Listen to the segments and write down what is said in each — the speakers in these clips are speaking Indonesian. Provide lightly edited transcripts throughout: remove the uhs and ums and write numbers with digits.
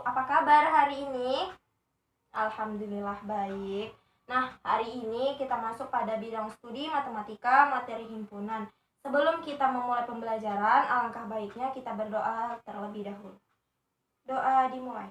apa kabar hari ini? Alhamdulillah baik. Nah, hari ini kita masuk pada bidang studi matematika materi himpunan. Sebelum kita memulai pembelajaran, alangkah baiknya kita berdoa terlebih dahulu. Doa dimulai.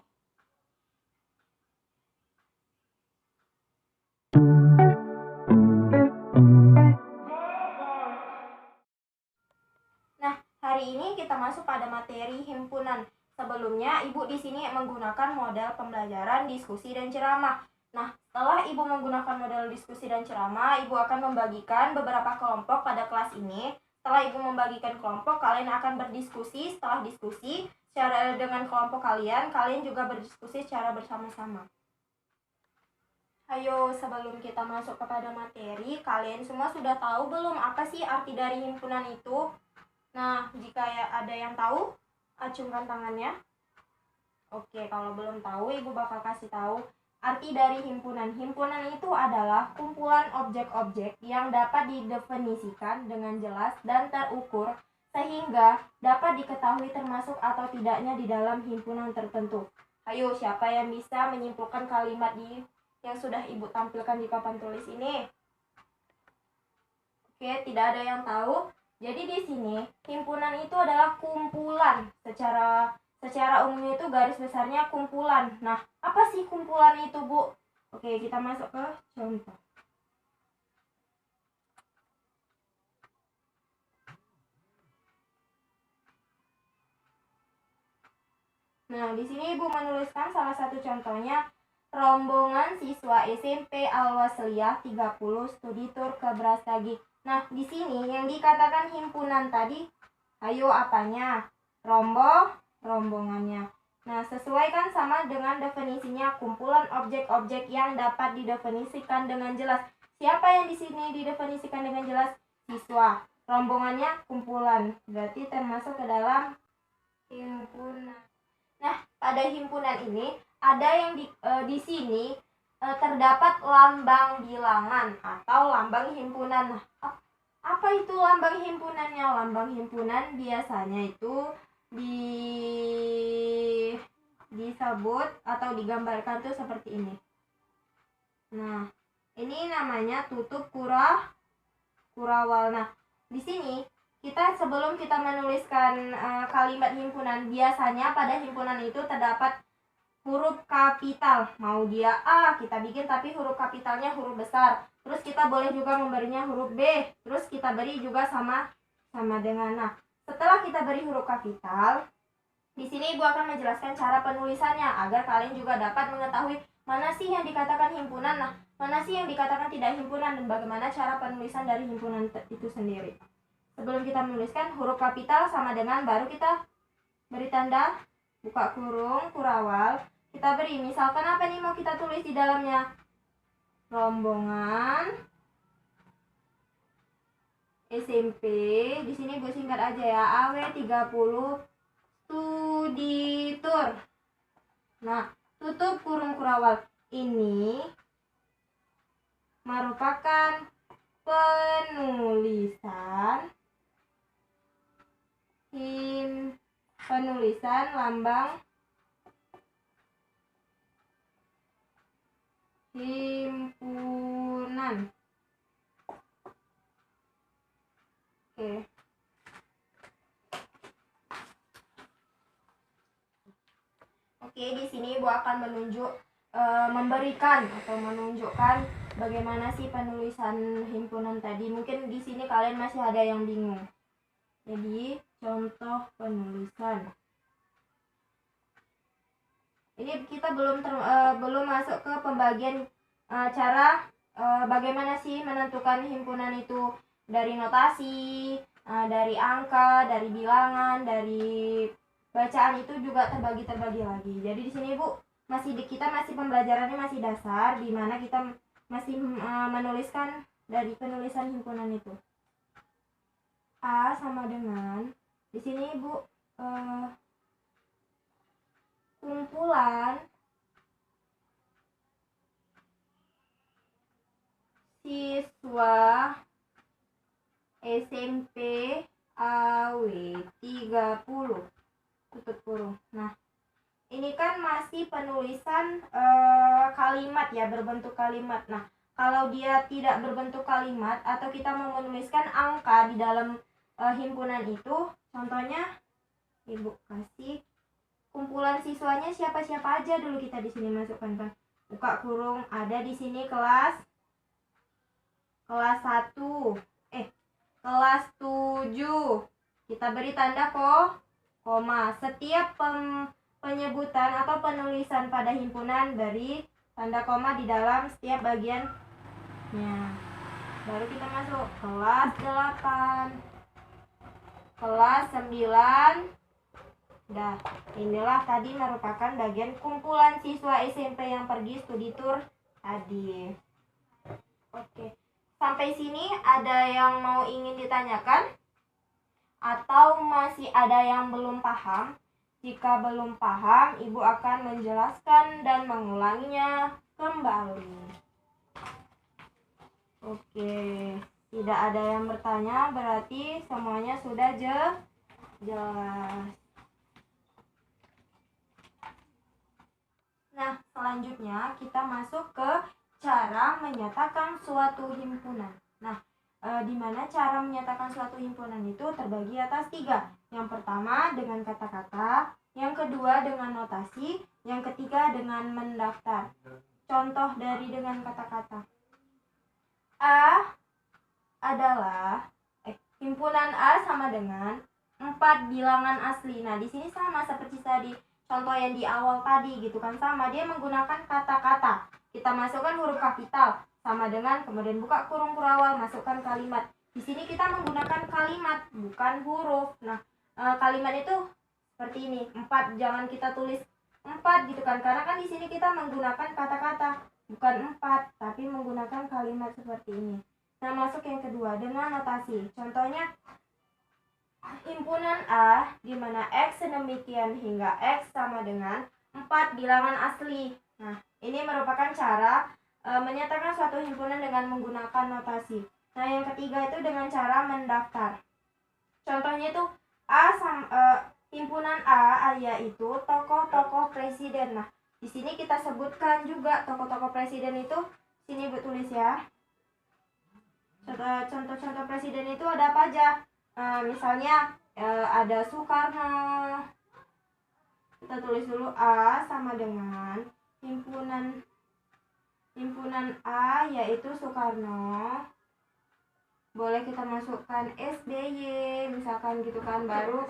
Nah, hari ini kita masuk pada materi himpunan. Sebelumnya, Ibu di sini menggunakan model pembelajaran, diskusi, dan ceramah. Nah, setelah Ibu menggunakan model diskusi dan ceramah, Ibu akan membagikan beberapa kelompok pada kelas ini. Setelah Ibu membagikan kelompok, kalian akan berdiskusi. Setelah diskusi, secara dengan kelompok kalian juga berdiskusi secara bersama-sama. Ayo, sebelum kita masuk kepada materi, kalian semua sudah tahu belum apa sih arti dari himpunan itu? Nah, jika ada yang tahu, acungkan tangannya. Oke, kalau belum tahu, Ibu bakal kasih tahu arti dari himpunan. Himpunan itu adalah kumpulan objek-objek yang dapat didefinisikan dengan jelas dan terukur sehingga dapat diketahui termasuk atau tidaknya di dalam himpunan tertentu. Ayo, siapa yang bisa menyimpulkan kalimat yang sudah Ibu tampilkan di papan tulis ini? Oke, tidak ada yang tahu. Jadi di sini himpunan itu adalah kumpulan. Secara umumnya itu garis besarnya kumpulan. Nah, apa sih kumpulan itu, Bu? Oke, kita masuk ke contoh. Nah, di sini Ibu menuliskan salah satu contohnya, rombongan siswa SMP Al-Wasliyah 30 studi tur ke Brastagi. Nah, di sini yang dikatakan himpunan tadi, ayo apanya? Rombongannya. Nah, sesuaikan sama dengan definisinya, kumpulan objek-objek yang dapat didefinisikan dengan jelas. Siapa yang di sini didefinisikan dengan jelas? Siswa. Rombongannya kumpulan. Berarti termasuk ke dalam himpunan. Nah, pada himpunan ini ada yang di sini terdapat lambang bilangan atau lambang himpunan. Nah, apa itu lambang himpunannya? Lambang himpunan biasanya itu disebut atau digambarkan tuh seperti ini. Nah, ini namanya tutup kurawal. Nah, di sini kita sebelum kita menuliskan kalimat himpunan, biasanya pada himpunan itu terdapat huruf kapital. Mau dia A, kita bikin tapi huruf kapitalnya huruf besar. Terus kita boleh juga memberinya huruf B. Terus kita beri juga sama dengan. Nah, setelah kita beri huruf kapital, di sini Ibu akan menjelaskan cara penulisannya agar kalian juga dapat mengetahui mana sih yang dikatakan himpunan, nah mana sih yang dikatakan tidak himpunan, dan bagaimana cara penulisan dari himpunan itu sendiri. Sebelum kita menuliskan huruf kapital sama dengan, baru kita beri tanda buka kurung kurawal. Kita beri, misalkan apa nih mau kita tulis di dalamnya? Rombongan SMP, di sini gue singkat aja ya, AW30 studi tur. Nah, tutup kurung kurawal ini merupakan penulisan lambang himpunan. Oke, di sini Ibu akan memberikan atau menunjukkan bagaimana sih penulisan himpunan tadi. Mungkin di sini kalian masih ada yang bingung. Jadi, contoh penulisan. Ini kita belum masuk ke pembagian cara bagaimana sih menentukan himpunan itu, dari notasi, dari angka, dari bilangan, dari bacaan itu juga terbagi lagi. Jadi di sini Bu kita masih pembelajarannya masih dasar, di mana kita masih menuliskan dari penulisan himpunan itu. A sama dengan di sini Bu kumpulan siswa SMP AW 30 tutup kurung. Nah, ini kan masih penulisan kalimat ya, berbentuk kalimat. Nah, kalau dia tidak berbentuk kalimat atau kita mau menuliskan angka di dalam himpunan itu, contohnya Ibu kasih kumpulan siswanya siapa-siapa aja dulu kita di sini masukkan kan. Buka kurung, ada di sini kelas 1, kelas 7. Kita beri tanda koma. Setiap penyebutan atau penulisan pada himpunan beri tanda koma di dalam setiap bagiannya. Baru kita masuk kelas 8, kelas 9. Dah, inilah tadi merupakan bagian kumpulan siswa SMP yang pergi studi tour tadi. Oke, sampai sini ada yang mau ingin ditanyakan? Atau masih ada yang belum paham? Jika belum paham, Ibu akan menjelaskan dan mengulanginya kembali. Oke, tidak ada yang bertanya, berarti semuanya sudah jelas. Nah, selanjutnya kita masuk ke cara menyatakan suatu himpunan. Nah, di mana cara menyatakan suatu himpunan itu terbagi atas 3. Yang pertama dengan kata-kata, yang kedua dengan notasi, yang ketiga dengan mendaftar. Contoh dari dengan kata-kata. A adalah himpunan A sama dengan 4 bilangan asli. Nah, di sini sama seperti tadi contoh yang di awal tadi gitu kan, sama, dia menggunakan kata-kata. Kita masukkan huruf kapital sama dengan, kemudian buka kurung kurawal, masukkan kalimat. Di sini kita menggunakan kalimat bukan huruf. Nah, kalimat itu seperti ini, 4, jangan kita tulis 4 gitu kan, karena kan di sini kita menggunakan kata-kata, bukan 4 tapi menggunakan kalimat seperti ini. Nah, masuk yang kedua dengan notasi. Contohnya himpunan A di mana X sedemikian hingga X sama dengan 4 bilangan asli. Nah, ini merupakan cara menyatakan suatu himpunan dengan menggunakan notasi. Nah, yang ketiga itu dengan cara mendaftar. Contohnya itu himpunan A yaitu tokoh-tokoh presiden. Nah, di sini kita sebutkan juga tokoh-tokoh presiden itu, sini Bu tulis ya. Contoh-contoh presiden itu ada apa aja? Misalnya ada Soekarno. Kita tulis dulu A sama dengan himpunan A yaitu Soekarno. Boleh kita masukkan SBY misalkan gitu kan, baru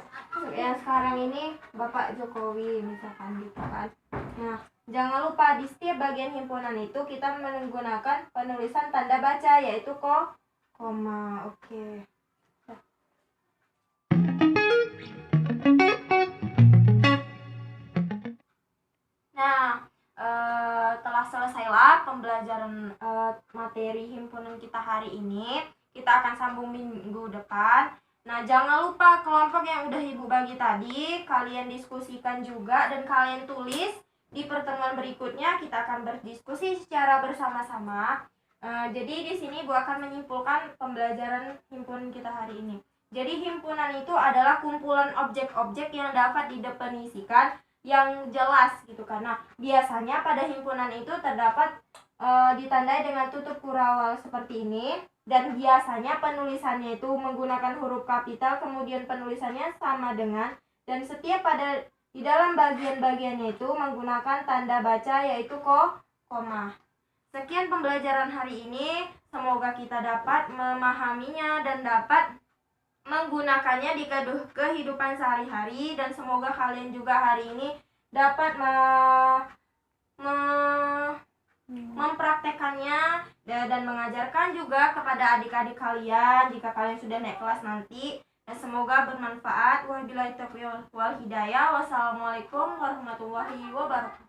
yang sekarang ini Bapak Jokowi misalkan gitu kan. Nah, jangan lupa di setiap bagian himpunan itu kita menggunakan penulisan tanda baca yaitu koma. Oke. Nah, telah selesailah pembelajaran materi himpunan kita hari ini. Kita akan sambung minggu depan. Nah, jangan lupa kelompok yang udah Ibu bagi tadi, kalian diskusikan juga dan kalian tulis. Di pertemuan berikutnya kita akan berdiskusi secara bersama-sama. Jadi di sini Ibu akan menyimpulkan pembelajaran himpunan kita hari ini. Jadi himpunan itu adalah kumpulan objek-objek yang dapat didefinisikan yang jelas gitu, karena biasanya pada himpunan itu terdapat ditandai dengan tutup kurawal seperti ini, dan biasanya penulisannya itu menggunakan huruf kapital, kemudian penulisannya sama dengan, dan setiap pada di dalam bagian-bagiannya itu menggunakan tanda baca yaitu koma. Sekian pembelajaran hari ini, semoga kita dapat memahaminya dan dapat menggunakannya di kehidupan sehari-hari, dan semoga kalian juga hari ini dapat mempraktekannya dan mengajarkan juga kepada adik-adik kalian jika kalian sudah naik kelas nanti, dan semoga bermanfaat. Wabillahi taufiq wal hidayah. Wassalamualaikum warahmatullahi wabarakatuh.